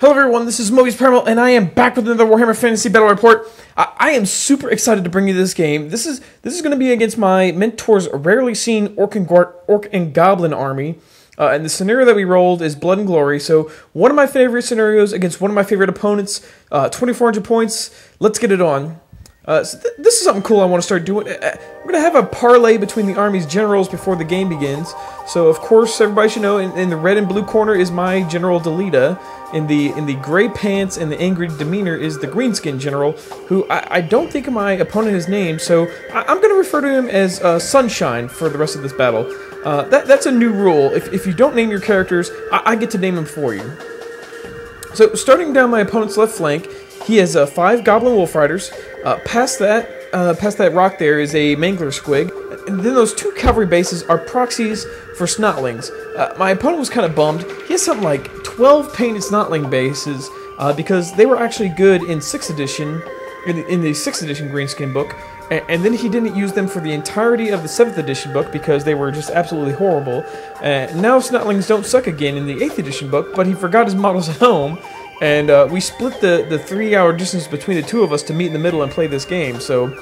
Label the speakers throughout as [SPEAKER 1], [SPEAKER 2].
[SPEAKER 1] Hello everyone, this is Moby's Primal, and I am back with another Warhammer Fantasy Battle Report. I am super excited to bring you this game. This is going to be against my mentor's rarely seen Orc and Goblin army. And the scenario that we rolled is Blood and Glory, so one of my favorite scenarios against one of my favorite opponents, 2,400 points. Let's get it on. So this is something cool I want to start doing. We're going to have a parlay between the army's generals before the game begins. So, of course, everybody should know, in the red and blue corner is my General Delita. In the gray pants and the angry demeanor is the Greenskin General, who I don't think my opponent has named, so I'm going to refer to him as Sunshine for the rest of this battle. That's a new rule. If you don't name your characters, I get to name them for you. So, starting down my opponent's left flank, he has 5 Goblin Wolf Riders. Past that rock there is a Mangler Squig. And then those 2 cavalry bases are proxies for Snotlings. My opponent was kind of bummed. He has something like 12 painted Snotling bases because they were actually good in 6th edition, in the 6th edition Greenskin book. And then he didn't use them for the entirety of the 7th edition book because they were just absolutely horrible. Now Snotlings don't suck again in the 8th edition book, but he forgot his models at home. And we split the 3-hour distance between the two of us to meet in the middle and play this game. So,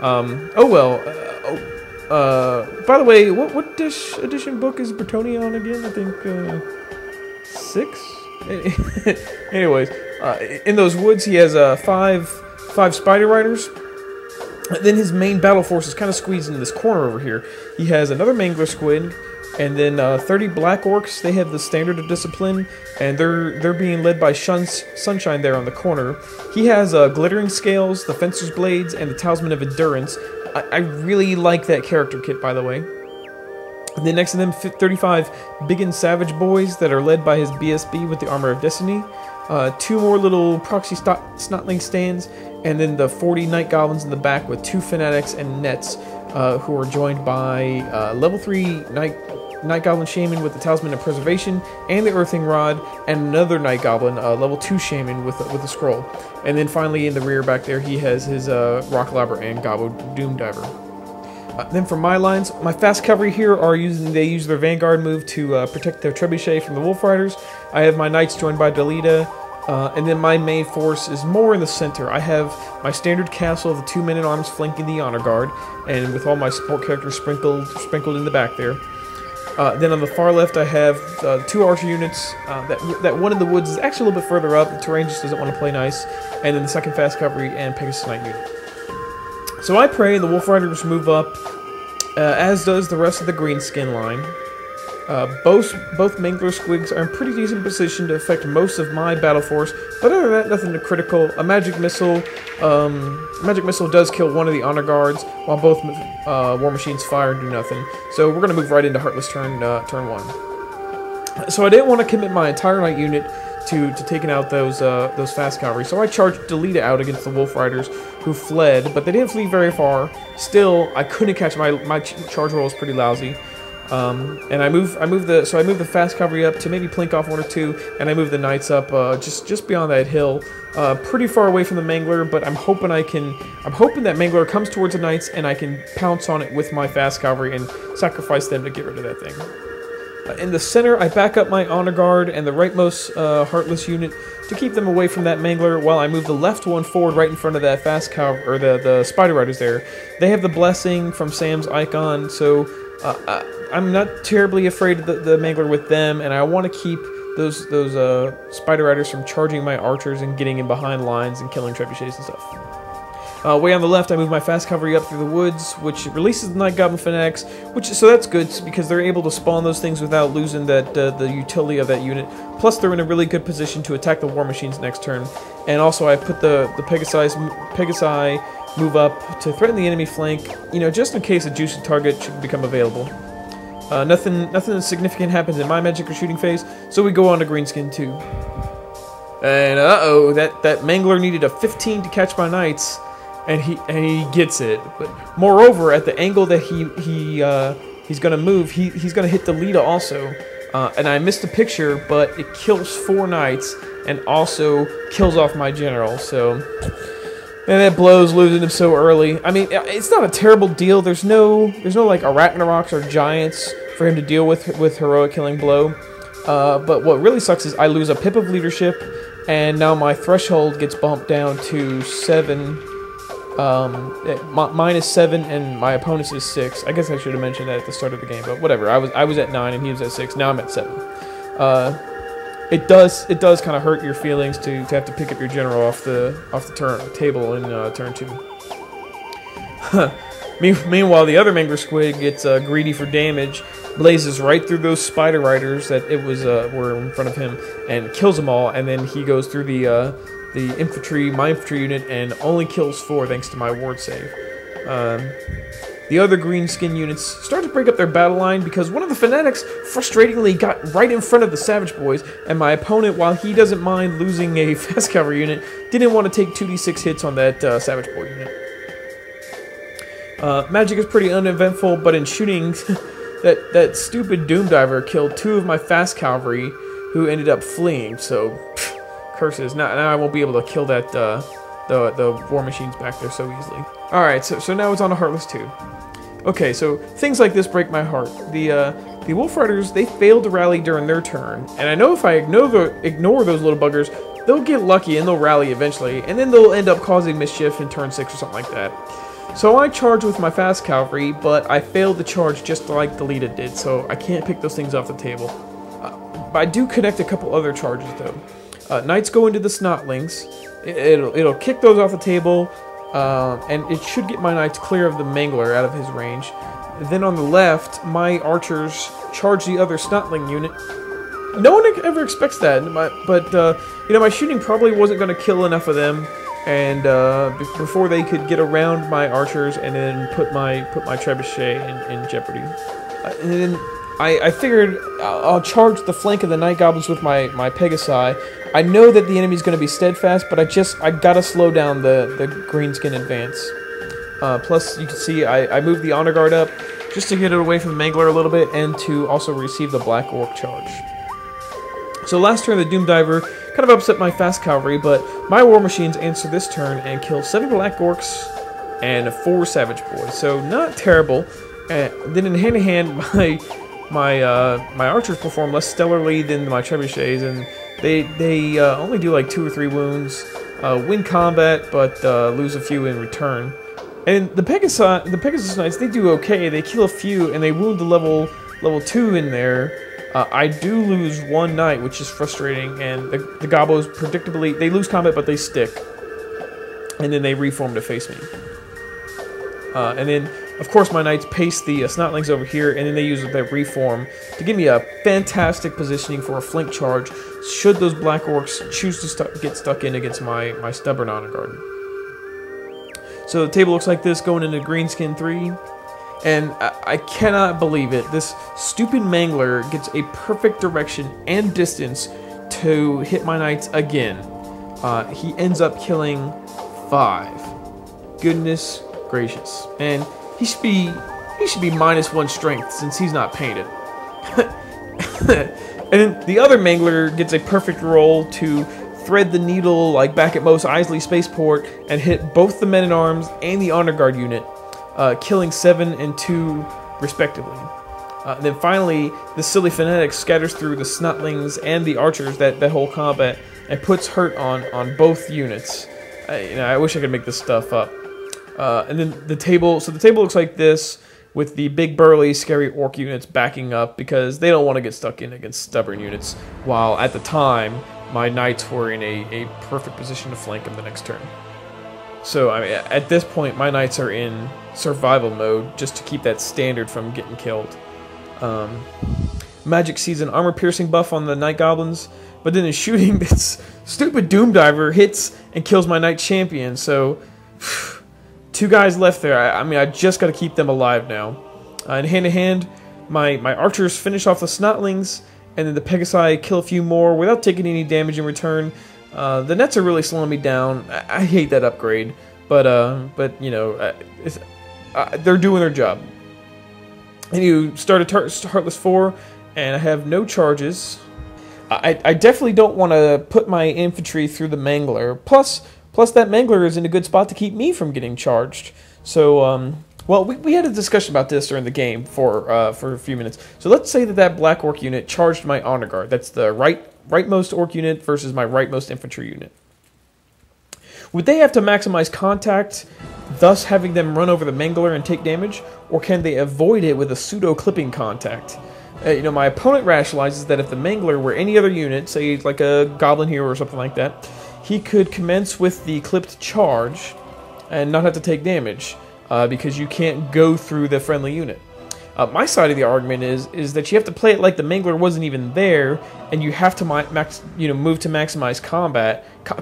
[SPEAKER 1] oh well. By the way, what edition book is Bretonnian on again? I think 6. Anyways, in those woods he has 5 Spider Riders. Then his main battle force is kind of squeezed into this corner over here. He has another Mangler Squid. And then 30 Black Orcs, they have the Standard of Discipline, and they're being led by Sunshine there on the corner. He has Glittering Scales, the Fencer's Blades, and the Talisman of Endurance. I really like that character kit, by the way. And then next to them, 35 Big and Savage Boys that are led by his BSB with the Armor of Destiny. 2 more little proxy Snotling stands, and then the 40 Night Goblins in the back with 2 Fanatics and Nets, who are joined by level 3 Night Goblin Shaman with the Talisman of Preservation and the Earthing Rod, and another Night Goblin, level 2 Shaman with a scroll. And then finally in the rear back there he has his Rock Labber and Gobbo Doom Diver. Then for my lines, my fast cavalry here they use their Vanguard move to protect their Trebuchet from the Wolf Riders. I have my Knights joined by Delita. And then my main force is more in the center. I have my standard castle of the 2 Men-at-Arms flanking the Honor Guard, and with all my support characters sprinkled in the back there. Then on the far left I have 2 archer units. That one in the woods is actually a little bit further up. The terrain just doesn't want to play nice. And then the 2nd Fast Cavalry and Pegasus Knight unit. So I pray the Wolf Riders move up, as does the rest of the Greenskin line. Both Mangler Squigs are in pretty decent position to affect most of my battle force, but other than that, nothing critical. A Magic Missile does kill one of the Honor Guards, while both War Machines fire and do nothing. So we're going to move right into Heartless turn 1. So I didn't want to commit my entire Knight unit to taking out those fast cavalry, so I charged Delita out against the Wolf Riders, who fled, but they didn't flee very far. Still, I couldn't catch my charge roll was pretty lousy. And I move the fast cavalry up to maybe plink off 1 or 2, and I move the Knights up just beyond that hill, pretty far away from the Mangler. But I'm hoping that Mangler comes towards the Knights, and I can pounce on it with my fast cavalry and sacrifice them to get rid of that thing. In the center, I back up my Honor Guard and the rightmost Heartless unit to keep them away from that Mangler, while I move the left one forward right in front of that fast cavalry, or the Spider Riders there. They have the blessing from Sam's icon, so I'm not terribly afraid of the Mangler with them, and I want to keep those Spider Riders from charging my archers and getting in behind lines and killing trebuchets and stuff. Way on the left, I move my fast cavalry up through the woods, which releases the Night Goblin Fanatics, so that's good because they're able to spawn those things without losing the utility of that unit. Plus, they're in a really good position to attack the War Machines next turn. And also, I put the Pegasi move up to threaten the enemy flank, just in case a juicy target should become available. Nothing significant happens in my magic or shooting phase, so we go on to Greenskin 2. And uh-oh, that Mangler needed a 15 to catch my Knights, and he gets it. But moreover, at the angle that he's gonna move, he's gonna hit Delita also. And I missed the picture, but it kills 4 Knights and also kills off my general. So, man, that blows losing him so early. I mean, it's not a terrible deal. There's no like Arachnaroks or giants for him to deal with heroic killing blow. But what really sucks is I lose a pip of leadership, and now my threshold gets bumped down to 7. Mine is 7 and my opponent's is 6. I guess I should have mentioned that at the start of the game, but whatever. I was at 9 and he was at 6. Now I'm at 7. It does kind of hurt your feelings to have to pick up your general off the table in turn 2. Meanwhile, the other Mangler Squid gets greedy for damage, blazes right through those spider riders that were in front of him, and kills them all. And then he goes through my infantry unit, and only kills 4 thanks to my ward save. The other Greenskin units start to break up their battle line because one of the fanatics frustratingly got right in front of the Savage Boys, and my opponent, while he doesn't mind losing a fast cavalry unit, didn't want to take 2d6 hits on that Savage Boy unit. Magic is pretty uneventful, but in shooting, that stupid Doom Diver killed 2 of my fast cavalry, who ended up fleeing. So, curses! Now I won't be able to kill that the war machines back there so easily. All right, so now it's on to Heartless 2. Okay, so things like this break my heart. The Wolf Riders, they failed to rally during their turn, and I know if I ignore those little buggers, they'll get lucky and they'll rally eventually, and then they'll end up causing mischief in turn 6 or something like that. So I charge with my fast cavalry, but I failed to charge just like the Lita did, so I can't pick those things off the table. But I do connect a couple other charges though. Knights go into the Snotlings. It'll kick those off the table, and it should get my Knights clear of the Mangler out of his range. Then on the left, my archers charge the other Snotling unit. No one ever expects that, but you know, my shooting probably wasn't going to kill enough of them, and before they could get around my archers and then put my trebuchet in jeopardy. And then I figured I'll charge the flank of the Night Goblins with my Pegasi. I know that the enemy's going to be steadfast, but I gotta slow down the Greenskin advance. Plus, you can see I moved the Honor Guard up just to get it away from the Mangler a little bit and to also receive the Black Orc charge. So last turn, the Doom Diver kind of upset my fast cavalry, but my war machines answer this turn and kill 7 Black Orcs and 4 Savage Boys. So not terrible. Then in hand-to-hand, my archers perform less stellarly than my trebuchets, and they only do like 2 or 3 wounds, win combat, but lose a few in return. And the Pegasus Knights, they do okay. They kill a few, and they wound the level 2 in there. I do lose 1 knight, which is frustrating, and the Gobos predictably, they lose combat, but they stick. And then they reform to face me. And then, of course, my knights paste the Snotlings over here, and then they use that reform to give me a fantastic positioning for a flank charge, should those Black Orcs choose to get stuck in against my stubborn Honor Guard. So the table looks like this going into Greenskin 3. And I cannot believe it. This stupid Mangler gets a perfect direction and distance to hit my knights again. He ends up killing 5. Goodness gracious. And he should be -1 strength since he's not painted. And then the other Mangler gets a perfect roll to thread the needle like back at Mos Eisley Spaceport and hit both the Men-at-Arms and the Honor Guard unit, killing 7 and 2 respectively. Then finally, the silly fanatic scatters through the Snotlings and the archers that whole combat and puts hurt on both units. I wish I could make this stuff up. And then the table looks like this, with the big burly scary orc units backing up because they don't want to get stuck in against stubborn units, while at the time my knights were in a perfect position to flank them the next turn. So I mean, at this point my knights are in survival mode just to keep that standard from getting killed. Magic sees an armor piercing buff on the Night Goblins, but then in shooting, this stupid Doom Diver hits and kills my Knight Champion. So 2 guys left there. I mean, I just got to keep them alive now. And hand to hand, my archers finish off the Snotlings, and then the Pegasi kill a few more without taking any damage in return. The nets are really slowing me down. I hate that upgrade, but you know, they're doing their job. And you start a Heartless 4, and I have no charges. I definitely don't want to put my infantry through the Mangler. Plus that Mangler is in a good spot to keep me from getting charged. So Well, we had a discussion about this during the game for a few minutes. So let's say that Black Orc unit charged my honor guard. That's the rightmost Orc unit versus my rightmost infantry unit. Would they have to maximize contact, thus having them run over the Mangler and take damage, or can they avoid it with a pseudo clipping contact? My opponent rationalizes that if the Mangler were any other unit, say like a Goblin Hero or something like that, he could commence with the clipped charge and not have to take damage. Because you can't go through the friendly unit. My side of the argument is that you have to play it like the Mangler wasn't even there, and you have to move to maximize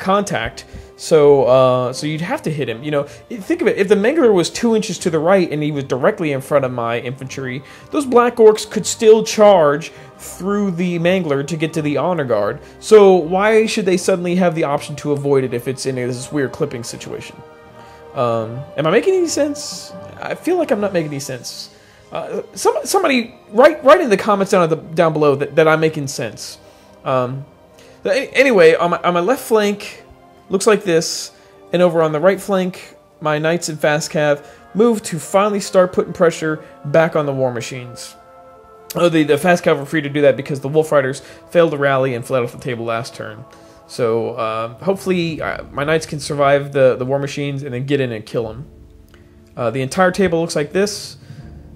[SPEAKER 1] contact. So you'd have to hit him. Think of it. If the Mangler was 2 inches to the right and he was directly in front of my infantry, those Black Orcs could still charge through the Mangler to get to the honor guard. So why should they suddenly have the option to avoid it if it's in this weird clipping situation? Am I making any sense? I feel like I'm not making any sense. Somebody write in the comments down below that I'm making sense. Anyway, on my left flank, looks like this, and over on the right flank, my knights and fast cav move to finally start putting pressure back on the war machines. The fast cav were free to do that because the wolf riders failed to rally and fled off the table last turn. So hopefully my knights can survive the war machines and then get in and kill them. The entire table looks like this,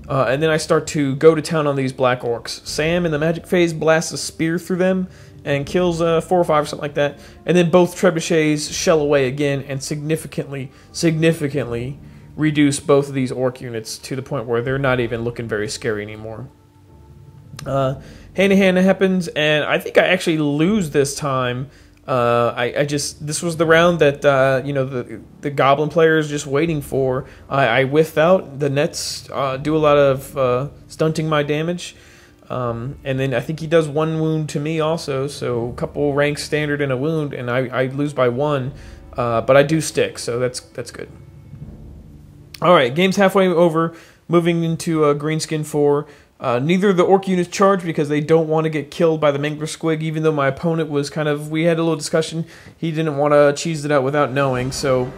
[SPEAKER 1] and then I start to go to town on these Black Orcs. Sam in the magic phase blasts a spear through them and kills 4 or 5 or something like that. And then both trebuchets shell away again and significantly reduce both of these Orc units to the point where they're not even looking very scary anymore. Hand-to-hand happens, and I think I actually lose this time. This was the round that the Goblin player is just waiting for. I whiff out. The nets do a lot of stunting my damage, and then I think he does 1 wound to me also. So a couple ranks standard and a wound, and I lose by 1, but I do stick, so that's good. All right, game's halfway over. Moving into Greenskin 4. Neither of the Orc units charge because they don't want to get killed by the Mangler Squig, even though my opponent was we had a little discussion. He didn't want to cheese it out without knowing, so...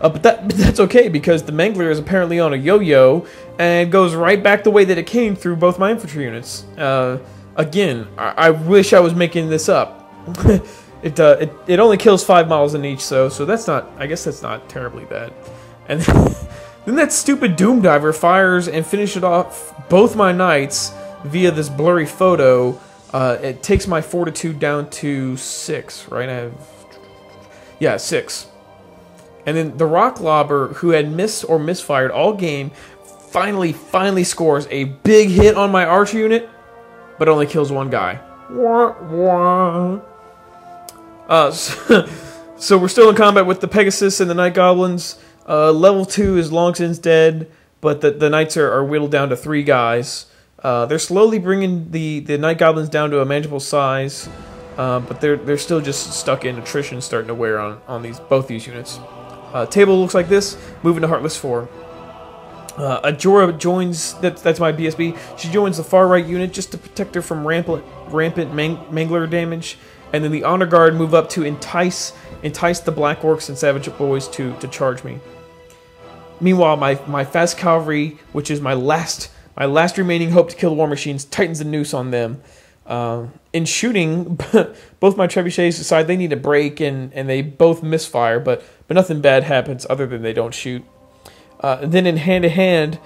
[SPEAKER 1] but that's okay, because the Mangler is apparently on a yo-yo, and goes right back the way that it came through both my infantry units. Again, I wish I was making this up. It only kills 5 models in each, so that's not... I guess that's not terribly bad. And then that stupid Doom Diver fires and finishes off both my knights via this blurry photo. It takes my fortitude down to 6, right? 6. And then the Rock Lobber, who had missed or misfired all game, finally scores a big hit on my archer unit, but only kills 1 guy. So we're still in combat with the Pegasus and the Night Goblins. Level 2 is long since dead, but the Knights are whittled down to 3 guys. They're slowly bringing the Night Goblins down to a manageable size, but they're still just stuck in attrition starting to wear on both these units. Table looks like this, moving to Heartless 4. Ajora joins, that's my BSB, she joins the far right unit just to protect her from rampant Mangler damage, and then the Honor Guard move up to entice the Black Orcs and Savage Boys to charge me. Meanwhile, my fast cavalry, which is my last remaining hope to kill the war machines, tightens the noose on them. In shooting, both my trebuchets decide they need a break, and they both misfire, but nothing bad happens other than they don't shoot. And then in hand-to-hand,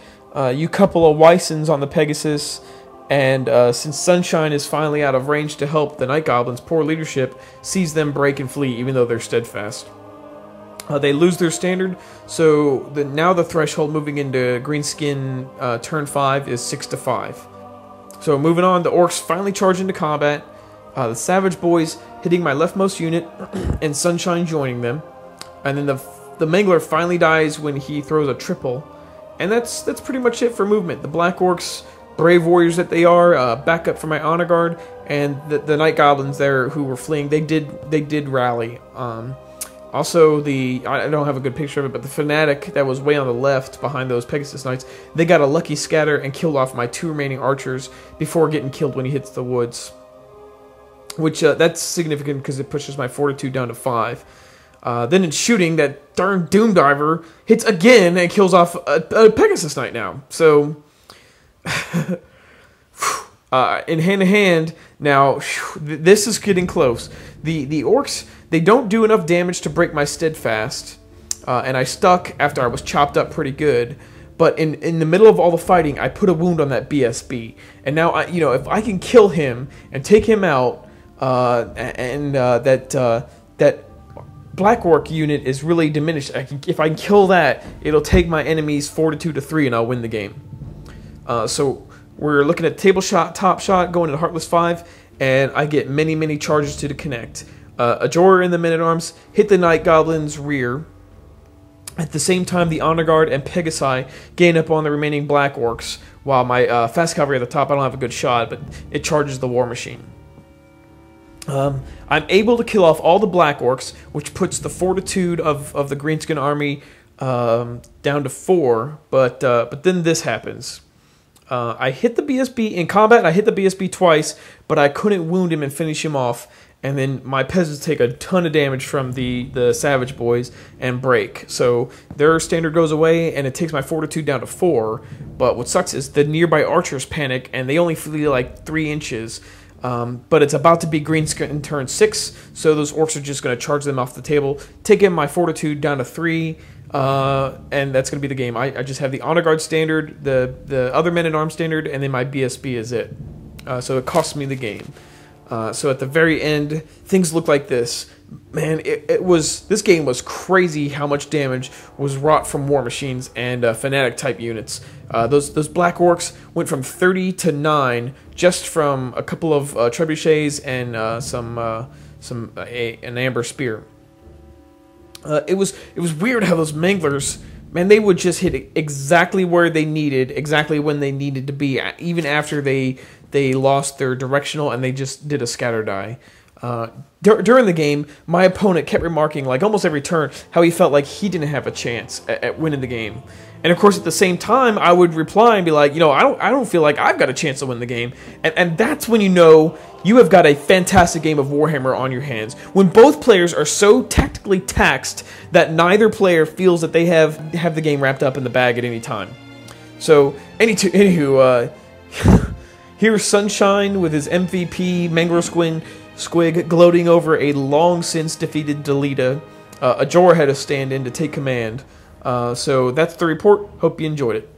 [SPEAKER 1] you couple of Weissens on the Pegasus, and since Sunshine is finally out of range to help, the Night Goblins' poor leadership sees them break and flee, even though they're steadfast. They lose their standard, so now the threshold moving into Greenskin turn 5 is 6 to 5. So moving on, the Orcs finally charge into combat. The Savage Boys hitting my leftmost unit, and Sunshine joining them. And then the Mangler finally dies when he throws a triple. And that's pretty much it for movement. The Black Orcs, brave warriors that they are, back up for my Honor Guard, and the Night Goblins there who were fleeing, they did rally. Also, I don't have a good picture of it, but the Fanatic that was way on the left behind those Pegasus Knights, they got a lucky scatter and killed off my 2 remaining archers before getting killed when he hits the woods. Which, that's significant because it pushes my fortitude down to 5. Then in shooting, that darn Doom Diver hits again and kills off a Pegasus Knight now. So, in hand-to-hand, now, this is getting close. The Orcs, they don't do enough damage to break my Steadfast, and I stuck after I was chopped up pretty good. But in the middle of all the fighting, I put a wound on that BSB. And now, if I can kill him and take him out, that Black Orc unit is really diminished. If I can kill that, it'll take my enemy's Fortitude to 3 and I'll win the game. So we're looking at table shot, top shot, going into Heartless 5, and I get many charges to connect. Ajor in the Men-at-Arms hit the Night Goblin's rear. At the same time, the Honor Guard and Pegasi gain up on the remaining Black Orcs, while my Fast Cavalry at the top, I don't have a good shot, but it charges the War Machine. I'm able to kill off all the Black Orcs, which puts the Fortitude of the Greenskin army down to 4, but then this happens. I hit the BSB in combat. I hit the BSB twice, but I couldn't wound him and finish him off. And then my peasants take a ton of damage from the Savage Boys and break. So their standard goes away, and it takes my Fortitude down to 4. But what sucks is the nearby archers panic, and they only flee like 3 inches. But it's about to be Greenskin in turn 6, so those Orcs are just going to charge them off the table, taking my Fortitude down to 3. And that's going to be the game. I just have the Honor Guard standard, the other Men-at-Arms standard, and then my BSB is it. So it costs me the game. So at the very end, things look like this. Man, this game was crazy how much damage was wrought from War Machines and Fanatic type units. Those Black Orcs went from 30 to 9 just from a couple of trebuchets and an amber spear. It was weird how those Manglers, man, they would just hit exactly where they needed, exactly when they needed to be, even after they lost their directional and they just did a scatter die. During the game, my opponent kept remarking, like almost every turn, how he felt like he didn't have a chance at winning the game. And of course, at the same time, I would reply and be like, I don't feel like I've got a chance to win the game. And that's when you know you have got a fantastic game of Warhammer on your hands. When both players are so tactically taxed that neither player feels that they have the game wrapped up in the bag at any time. So, anywho, here's Sunshine with his MVP Mangler Squig gloating over a long since defeated Delita. Ajor had to stand in to take command. So that's the report. Hope you enjoyed it.